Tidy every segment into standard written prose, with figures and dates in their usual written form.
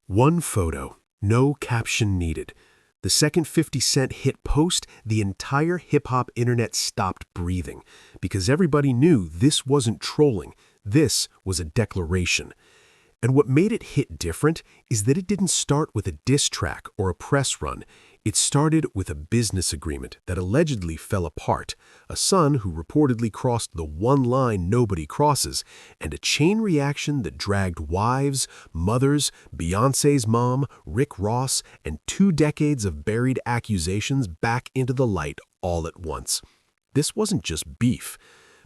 One photo, no caption needed. The second 50 Cent hit post, the entire hip-hop internet stopped breathing, because everybody knew this wasn't trolling, this was a declaration. And what made it hit different is that it didn't start with a diss track or a press run. It started with a business agreement that allegedly fell apart, a son who reportedly crossed the one line nobody crosses, and a chain reaction that dragged wives, mothers, Beyoncé's mom, Rick Ross, and 2 decades of buried accusations back into the light all at once. This wasn't just beef.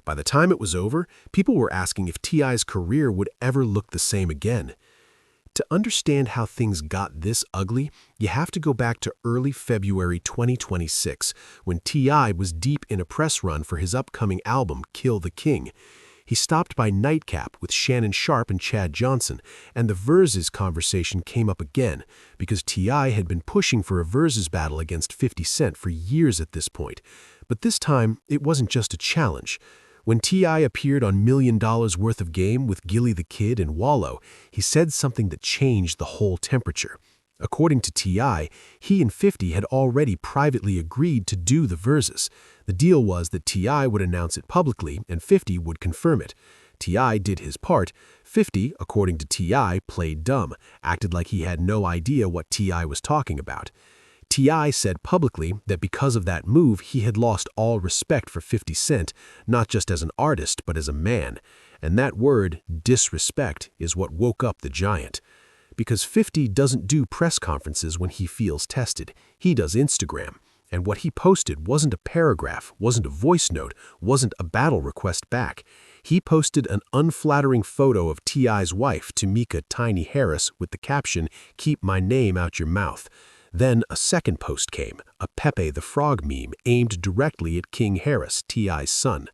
By the time it was over, people were asking if T.I.'s career would ever look the same again. To understand how things got this ugly, you have to go back to early February 2026, when T.I. was deep in a press run for his upcoming album, Kill the King. He stopped by Nightcap with Shannon Sharpe and Chad Johnson, and the Verzuz conversation came up again, because T.I. had been pushing for a Verzuz battle against 50 Cent for years at this point. But this time, it wasn't just a challenge. When T.I. appeared on $1 Million Worth of Game with Gilly the Kid and Wallow, he said something that changed the whole temperature. According to T.I., he and 50 had already privately agreed to do the Verzuz. The deal was that T.I. would announce it publicly and 50 would confirm it. T.I. did his part. 50, according to T.I., played dumb, acted like he had no idea what T.I. was talking about. T.I. said publicly that because of that move, he had lost all respect for 50 Cent, not just as an artist, but as a man. And that word, disrespect, is what woke up the giant. Because 50 doesn't do press conferences when he feels tested. He does Instagram. And what he posted wasn't a paragraph, wasn't a voice note, wasn't a battle request back. He posted an unflattering photo of T.I.'s wife, Tameka Tiny Harris, with the caption, "Keep my name out your mouth." Then a second post came, a Pepe the Frog meme aimed directly at King Harris, T.I.'s son.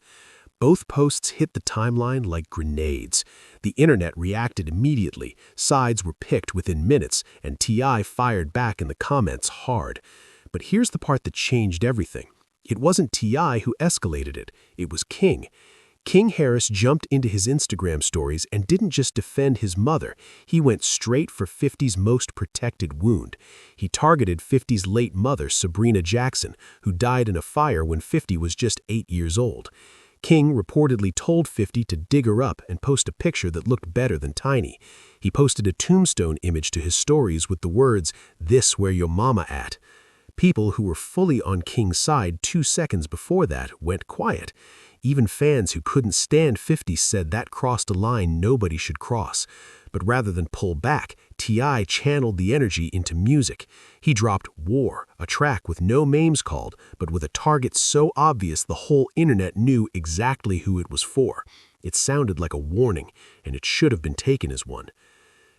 Both posts hit the timeline like grenades. The internet reacted immediately, sides were picked within minutes, and T.I. fired back in the comments hard. But here's the part that changed everything. It wasn't T.I. who escalated it, it was King. King Harris jumped into his Instagram stories and didn't just defend his mother, he went straight for 50's most protected wound. He targeted 50's late mother, Sabrina Jackson, who died in a fire when 50 was just 8 years old. King reportedly told 50 to dig her up and post a picture that looked better than Tiny. He posted a tombstone image to his stories with the words, "This where your mama at." People who were fully on King's side 2 seconds before that went quiet. Even fans who couldn't stand 50 said that crossed a line nobody should cross. But rather than pull back, T.I. channeled the energy into music. He dropped War, a track with no names called, but with a target so obvious the whole internet knew exactly who it was for. It sounded like a warning, and it should have been taken as one.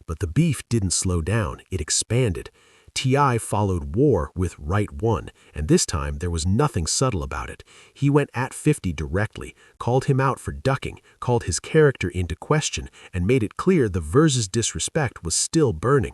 But the beef didn't slow down, it expanded. T.I. followed War with Right One, and this time there was nothing subtle about it. He went at 50 directly, called him out for ducking, called his character into question, and made it clear the Verzuz disrespect was still burning.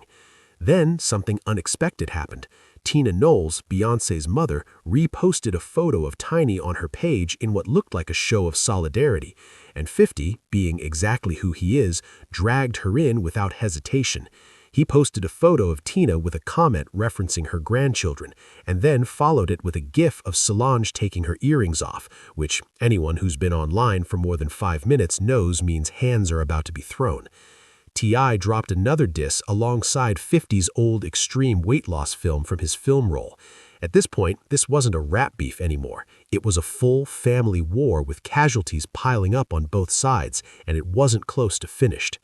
Then something unexpected happened. Tina Knowles, Beyoncé's mother, reposted a photo of Tiny on her page in what looked like a show of solidarity, and 50, being exactly who he is, dragged her in without hesitation. He posted a photo of Tina with a comment referencing her grandchildren, and then followed it with a gif of Solange taking her earrings off, which anyone who's been online for more than 5 minutes knows means hands are about to be thrown. T.I. dropped another diss alongside 50's old extreme weight loss film from his film role. At this point, this wasn't a rap beef anymore. It was a full family war with casualties piling up on both sides, and it wasn't close to finished.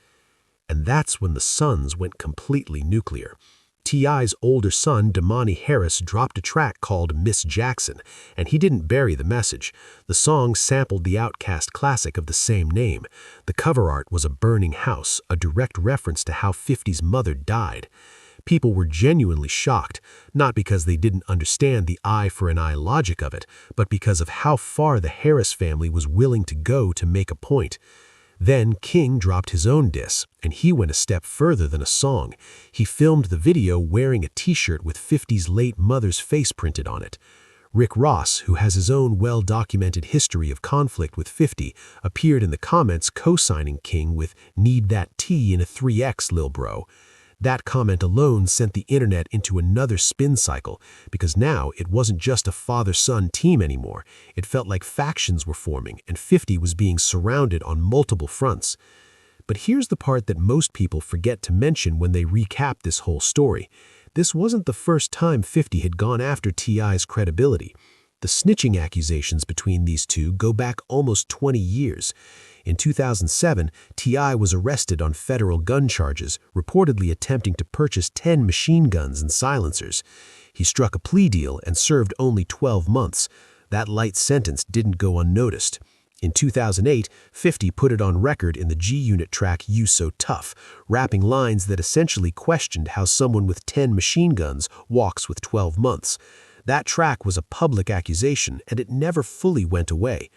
And that's when the sons went completely nuclear. T.I.'s older son, Domani Harris, dropped a track called Miss Jackson, and he didn't bury the message. The song sampled the Outkast classic of the same name. The cover art was a burning house, a direct reference to how 50's mother died. People were genuinely shocked, not because they didn't understand the eye for an eye logic of it, but because of how far the Harris family was willing to go to make a point. Then King dropped his own diss, and he went a step further than a song. He filmed the video wearing a t-shirt with 50's late mother's face printed on it. Rick Ross, who has his own well-documented history of conflict with 50, appeared in the comments co-signing King with "Need that T in a 3X, lil bro." That comment alone sent the internet into another spin cycle, because now it wasn't just a father-son team anymore. It felt like factions were forming, and 50 was being surrounded on multiple fronts. But here's the part that most people forget to mention when they recap this whole story. This wasn't the first time 50 had gone after T.I.'s credibility. The snitching accusations between these two go back almost 20 years. In 2007, T.I. was arrested on federal gun charges, reportedly attempting to purchase 10 machine guns and silencers. He struck a plea deal and served only 12 months. That light sentence didn't go unnoticed. In 2008, 50 put it on record in the G-Unit track "You So Tough," rapping lines that essentially questioned how someone with 10 machine guns walks with 12 months. That track was a public accusation, and it never fully went away.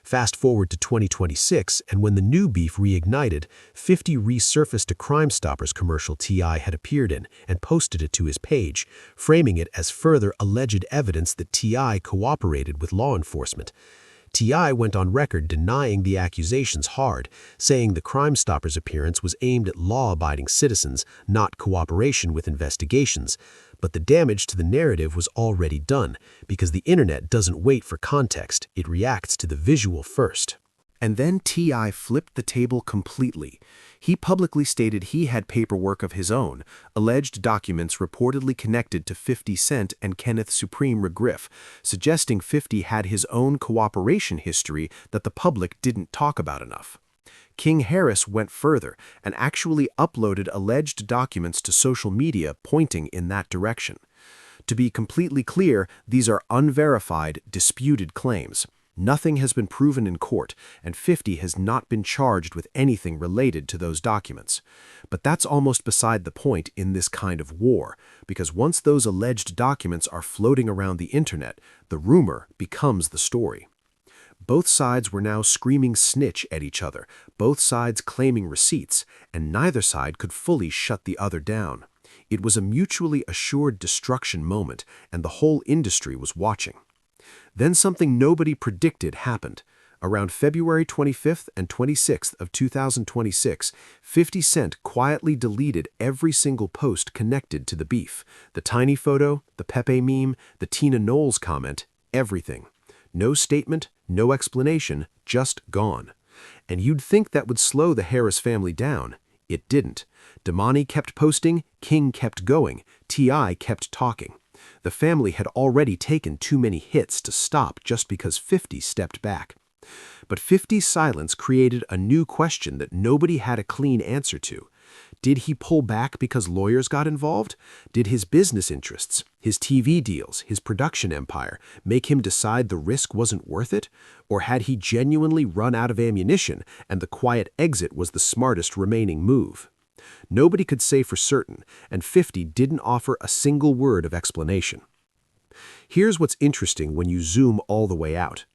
Fast forward to 2026, and when the new beef reignited, 50 resurfaced a Crime Stoppers commercial T.I. had appeared in and posted it to his page, framing it as further alleged evidence that T.I. cooperated with law enforcement. T.I. went on record denying the accusations hard, saying the Crime Stoppers appearance was aimed at law-abiding citizens, not cooperation with investigations. But the damage to the narrative was already done, because the internet doesn't wait for context, it reacts to the visual first. And then T.I. flipped the table completely. He publicly stated he had paperwork of his own, alleged documents reportedly connected to 50 Cent and Kenneth Supreme McGriff, suggesting 50 had his own cooperation history that the public didn't talk about enough. King Harris went further and actually uploaded alleged documents to social media pointing in that direction. To be completely clear, these are unverified, disputed claims. Nothing has been proven in court, and 50 has not been charged with anything related to those documents. But that's almost beside the point in this kind of war, because once those alleged documents are floating around the internet, the rumor becomes the story. Both sides were now screaming snitch at each other, both sides claiming receipts, and neither side could fully shut the other down. It was a mutually assured destruction moment, and the whole industry was watching. Then something nobody predicted happened. Around February 25th and 26th of 2026, 50 Cent quietly deleted every single post connected to the beef. The Tiny photo, the Pepe meme, the Tina Knowles comment, everything. No statement, no explanation, just gone. And you'd think that would slow the Harris family down. It didn't. Domani kept posting, King kept going, T.I. kept talking. The family had already taken too many hits to stop just because 50 stepped back. But 50's silence created a new question that nobody had a clean answer to. Did he pull back because lawyers got involved? Did his business interests, his TV deals, his production empire make him decide the risk wasn't worth it? Or had he genuinely run out of ammunition and the quiet exit was the smartest remaining move? Nobody could say for certain, and 50 didn't offer a single word of explanation. Here's what's interesting when you zoom all the way out.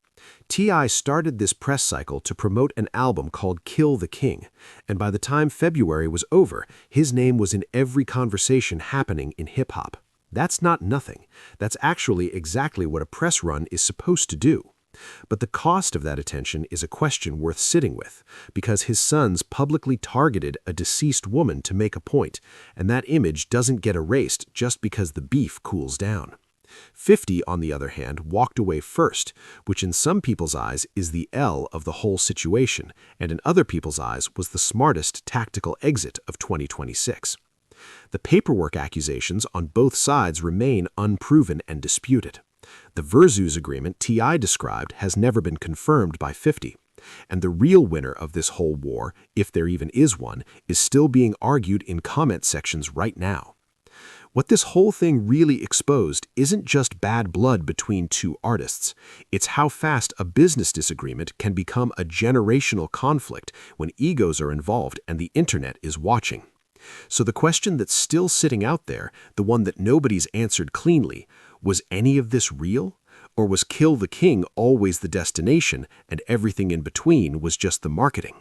T.I. started this press cycle to promote an album called Kill the King, and by the time February was over, his name was in every conversation happening in hip-hop. That's not nothing. That's actually exactly what a press run is supposed to do. But the cost of that attention is a question worth sitting with, because his sons publicly targeted a deceased woman to make a point, and that image doesn't get erased just because the beef cools down. 50, on the other hand, walked away first, which in some people's eyes is the L of the whole situation, and in other people's eyes was the smartest tactical exit of 2026. The paperwork accusations on both sides remain unproven and disputed. The Verzuz agreement T.I. described has never been confirmed by 50, and the real winner of this whole war, if there even is one, is still being argued in comment sections right now. What this whole thing really exposed isn't just bad blood between two artists, it's how fast a business disagreement can become a generational conflict when egos are involved and the internet is watching. So the question that's still sitting out there, the one that nobody's answered cleanly, was any of this real? Or was Kill the King always the destination and everything in between was just the marketing?